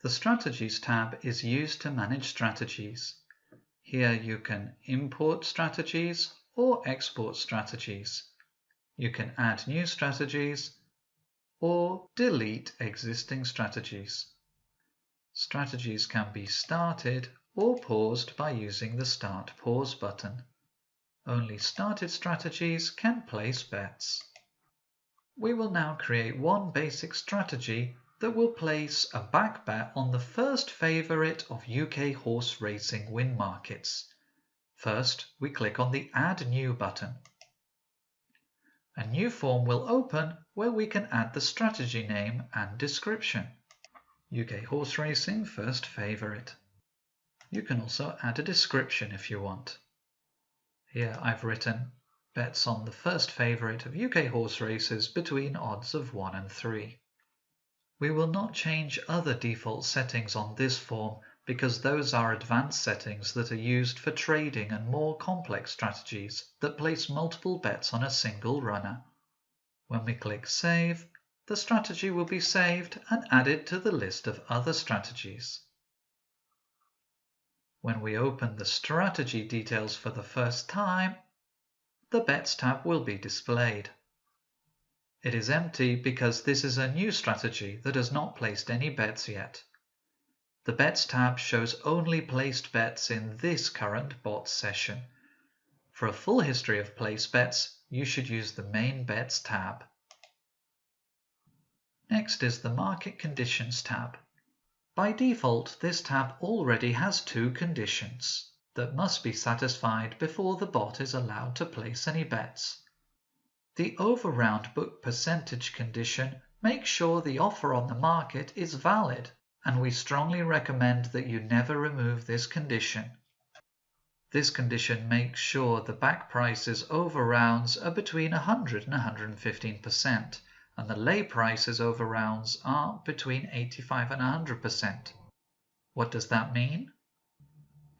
The Strategies tab is used to manage strategies. Here you can import strategies or export strategies. You can add new strategies or delete existing strategies. Strategies can be started or paused by using the Start Pause button. Only started strategies can place bets. We will now create one basic strategy that will place a back bet on the first favourite of UK horse racing win markets. First, we click on the Add New button. A new form will open where we can add the strategy name and description. UK horse racing first favourite. You can also add a description if you want. Here I've written bets on the first favourite of UK horse races between odds of 1 and 3. We will not change other default settings on this form because those are advanced settings that are used for trading and more complex strategies that place multiple bets on a single runner. When we click Save, the strategy will be saved and added to the list of other strategies. When we open the strategy details for the first time, the Bets tab will be displayed. It is empty because this is a new strategy that has not placed any bets yet. The Bets tab shows only placed bets in this current bot session. For a full history of placed bets, you should use the Main Bets tab. Next is the Market Conditions tab. By default, this tab already has two conditions that must be satisfied before the bot is allowed to place any bets. The overround book percentage condition makes sure the offer on the market is valid, and we strongly recommend that you never remove this condition. This condition makes sure the back prices over rounds are between 100 and 115%, and the lay prices over rounds are between 85 and 100%. What does that mean?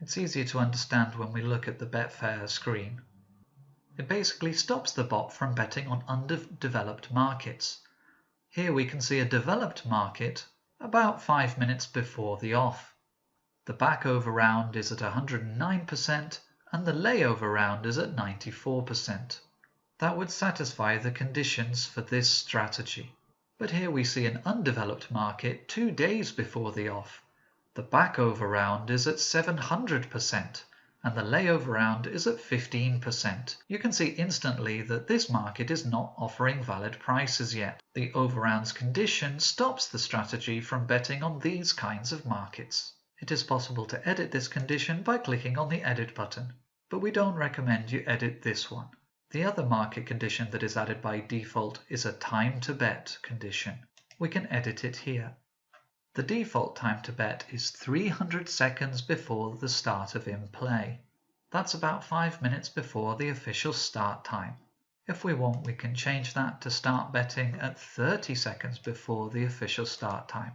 It's easier to understand when we look at the Betfair screen. It basically stops the bot from betting on underdeveloped markets. Here we can see a developed market about 5 minutes before the off. The back over round is at 109% and the lay over round is at 94%. That would satisfy the conditions for this strategy. But here we see an undeveloped market 2 days before the off. The back over round is at 700% and the layover round is at 15%. You can see instantly that this market is not offering valid prices yet. The overrounds condition stops the strategy from betting on these kinds of markets. It is possible to edit this condition by clicking on the Edit button, but we don't recommend you edit this one. The other market condition that is added by default is a time to bet condition. We can edit it here. The default time to bet is 300 seconds before the start of in-play. That's about 5 minutes before the official start time. If we want, we can change that to start betting at 30 seconds before the official start time.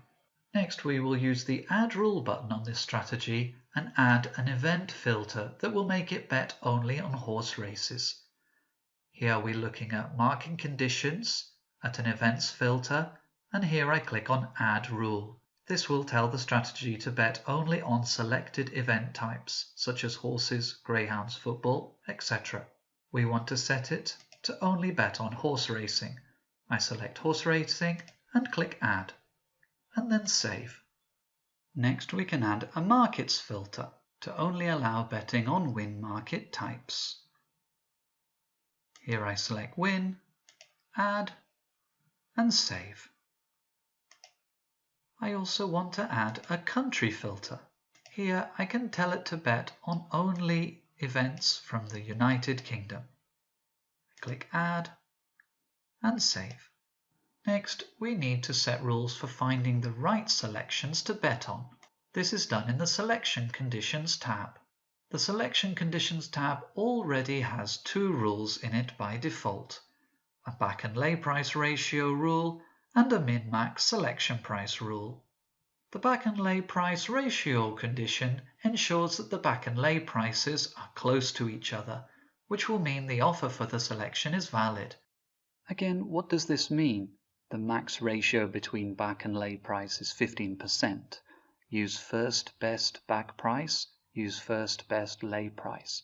Next, we will use the Add Rule button on this strategy and add an event filter that will make it bet only on horse races. Here we're looking at marking conditions, at an events filter, and here I click on Add Rule. This will tell the strategy to bet only on selected event types, such as horses, greyhounds, football, etc. We want to set it to only bet on horse racing. I select horse racing and click Add, and then Save. Next we can add a markets filter to only allow betting on win market types. Here I select Win, Add, and Save. I also want to add a country filter. Here I can tell it to bet on only events from the United Kingdom. I click Add and Save. Next, we need to set rules for finding the right selections to bet on. This is done in the Selection Conditions tab. The Selection Conditions tab already has two rules in it by default: a back and lay price ratio rule and a min-max selection price rule. The back and lay price ratio condition ensures that the back and lay prices are close to each other, which will mean the offer for the selection is valid. Again, what does this mean? The max ratio between back and lay price is 15%. use first best back price, use first best lay price.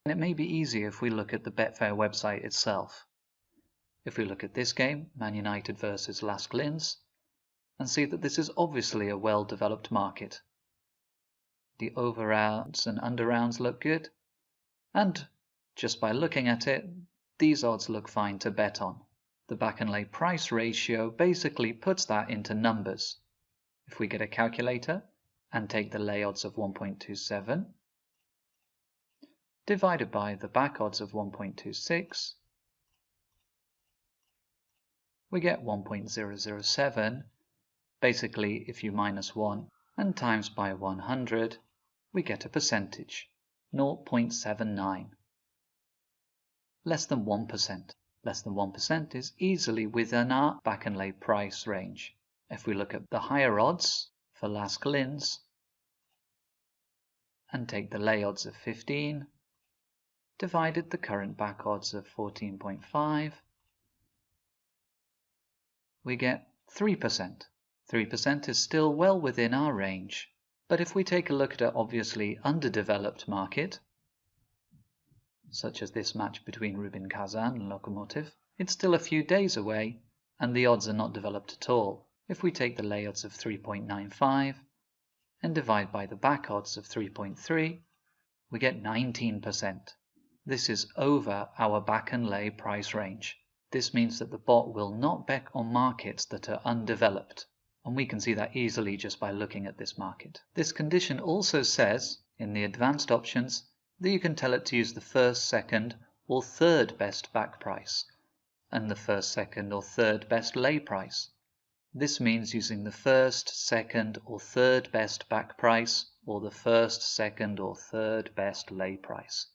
And it may be easier if we look at the Betfair website itself. If we look at this game, Man United versus Lask Linz, and see that this is obviously a well-developed market. The over rounds and under rounds look good, and just by looking at it, these odds look fine to bet on. The back and lay price ratio basically puts that into numbers. If we get a calculator and take the lay odds of 1.27 divided by the back odds of 1.26, we get 1.007. Basically, if you minus 1 and times by 100, we get a percentage, 0.79. Less than 1%. Less than 1% is easily within our back and lay price range. If we look at the higher odds for Lask Linz and take the lay odds of 15, divided the current back odds of 14.5, we get 3%. 3% is still well within our range. But if we take a look at an obviously underdeveloped market, such as this match between Rubin Kazan and Lokomotiv, it's still a few days away, and the odds are not developed at all. If we take the lay odds of 3.95 and divide by the back odds of 3.3, we get 19%. This is over our back and lay price range. This means that the bot will not bet on markets that are undeveloped, and we can see that easily just by looking at this market. This condition also says, in the advanced options, that you can tell it to use the first, second, or third best back price, and the first, second, or third best lay price. This means using the first, second, or third best back price, or the first, second, or third best lay price.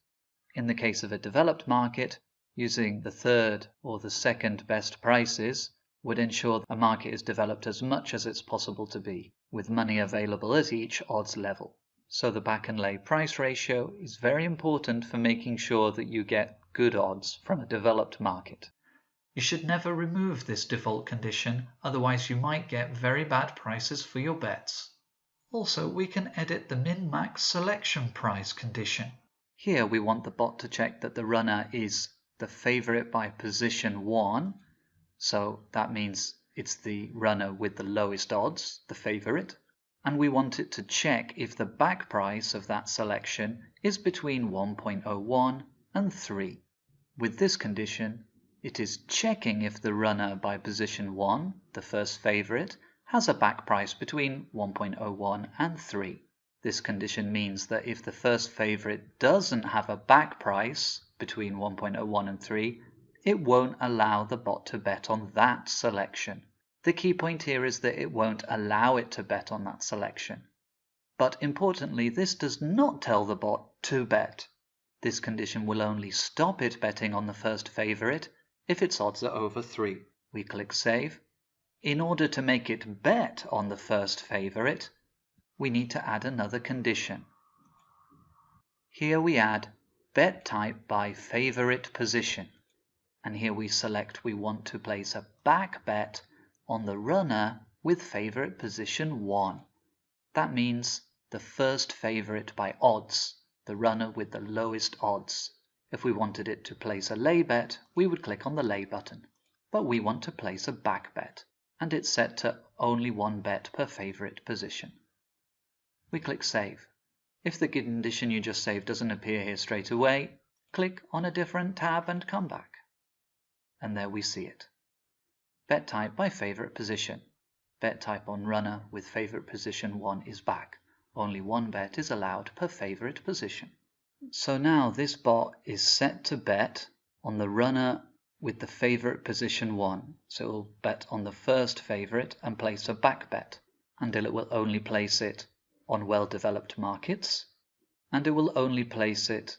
In the case of a developed market, using the third or the second best prices would ensure a market is developed as much as it's possible to be, with money available at each odds level. So the back and lay price ratio is very important for making sure that you get good odds from a developed market. You should never remove this default condition, otherwise you might get very bad prices for your bets. Also, we can edit the min-max selection price condition. Here we want the bot to check that the runner is the favorite by position 1, so that means it's the runner with the lowest odds, the favorite, and we want it to check if the back price of that selection is between 1.01 and 3. With this condition, it is checking if the runner by position 1, the first favorite, has a back price between 1.01 and 3. This condition means that if the first favorite doesn't have a back price between 1.01 and 3, it won't allow the bot to bet on that selection. The key point here is that it won't allow it to bet on that selection. But importantly, this does not tell the bot to bet. This condition will only stop it betting on the first favorite if its odds are over 3. We click Save. In order to make it bet on the first favorite, we need to add another condition. Here we add bet type by favorite position, and here we select we want to place a back bet on the runner with favorite position 1. That means the first favorite by odds, the runner with the lowest odds. If we wanted it to place a lay bet, we would click on the lay button, but we want to place a back bet, and it's set to only 1 bet per favorite position. We click Save. If the condition you just saved doesn't appear here straight away, click on a different tab and come back. And there we see it. Bet type by favorite position. Bet type on runner with favorite position 1 is back. Only 1 bet is allowed per favorite position. So now this bot is set to bet on the runner with the favorite position 1. So it will bet on the first favorite and place a back bet, until it will only place it on well-developed markets, and it will only place it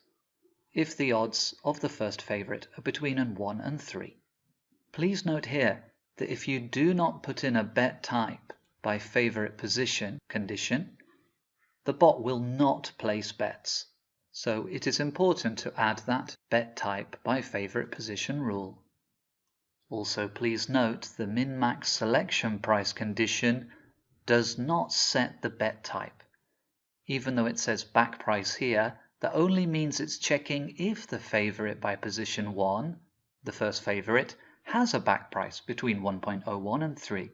if the odds of the first favorite are between 1 and 3. Please note here that if you do not put in a bet type by favorite position condition, the bot will not place bets. So it is important to add that bet type by favorite position rule. Also, please note the min-max selection price condition does not set the bet type. Even though it says back price here, that only means it's checking if the favorite by position 1, the first favorite, has a back price between 1.01 and 3.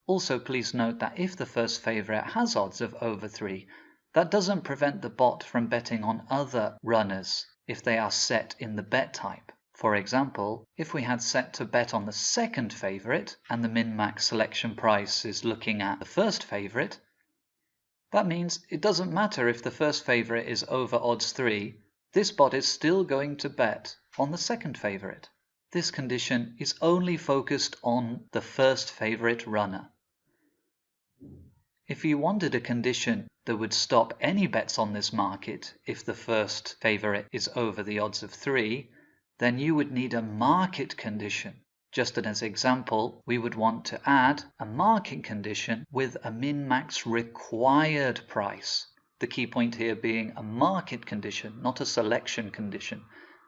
Also, please note that if the first favorite has odds of over 3, that doesn't prevent the bot from betting on other runners if they are set in the bet type. For example, if we had set to bet on the second favorite and the min-max selection price is looking at the first favorite, that means it doesn't matter if the first favorite is over odds 3, this bot is still going to bet on the second favorite. This condition is only focused on the first favorite runner. If you wanted a condition that would stop any bets on this market if the first favorite is over the odds of 3, then you would need a market condition. Just as an example, we would want to add a market condition with a min-max required price. The key point here being a market condition, not a selection condition.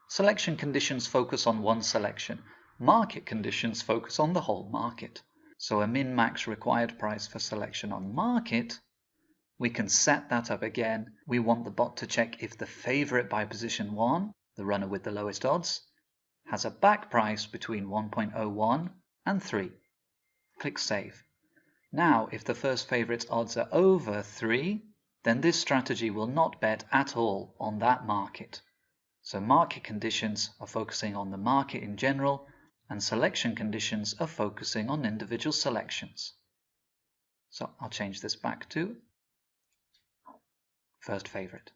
Selection conditions focus on one selection. Market conditions focus on the whole market. So a min-max required price for selection on market, we can set that up again. We want the bot to check if the favorite by position 1, the runner with the lowest odds, has a back price between 1.01 and 3. Click Save. Now, if the first favorite's odds are over 3, then this strategy will not bet at all on that market. So market conditions are focusing on the market in general, and selection conditions are focusing on individual selections. So I'll change this back to first favorite.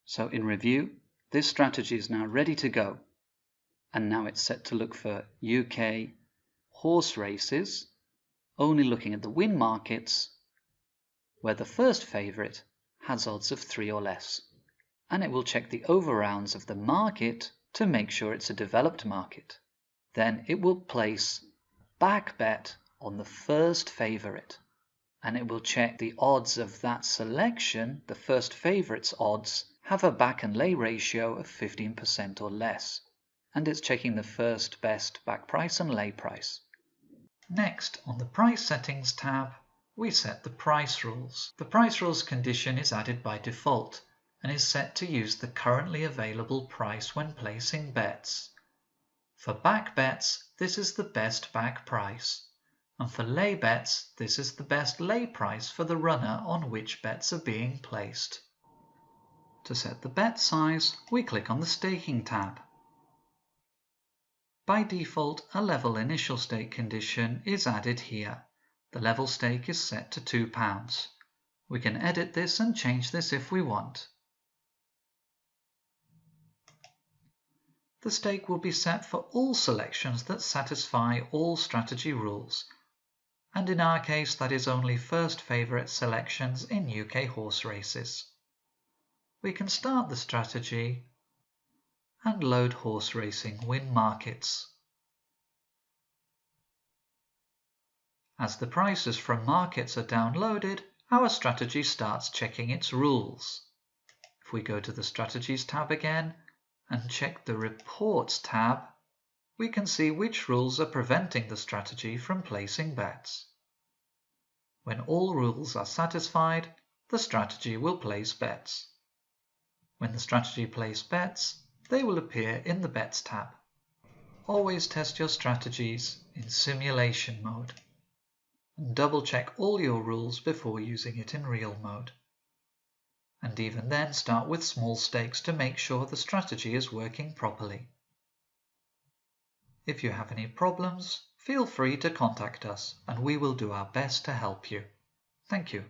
So in review, this strategy is now ready to go. And now it's set to look for UK horse races, only looking at the win markets, where the first favorite has odds of 3 or less. And it will check the over rounds of the market to make sure it's a developed market. Then it will place back bet on the first favorite. And it will check the odds of that selection, the first favorite's odds, have a back and lay ratio of 15% or less. And it's checking the first best back price and lay price. Next, on the Price Settings tab, we set the price rules. The price rules condition is added by default and is set to use the currently available price when placing bets. For back bets, this is the best back price, and for lay bets, this is the best lay price for the runner on which bets are being placed. To set the bet size, we click on the Staking tab. By default, a level initial stake condition is added here. The level stake is set to £2. We can edit this and change this if we want. The stake will be set for all selections that satisfy all strategy rules, and in our case that is only first favourite selections in UK horse races. We can start the strategy and load horse racing win markets. As the prices from markets are downloaded, our strategy starts checking its rules. If we go to the Strategies tab again and check the Reports tab, we can see which rules are preventing the strategy from placing bets. When all rules are satisfied, the strategy will place bets. When the strategy places bets, they will appear in the Bets tab. Always test your strategies in simulation mode, and double-check all your rules before using it in real mode. And even then, start with small stakes to make sure the strategy is working properly. If you have any problems, feel free to contact us and we will do our best to help you. Thank you.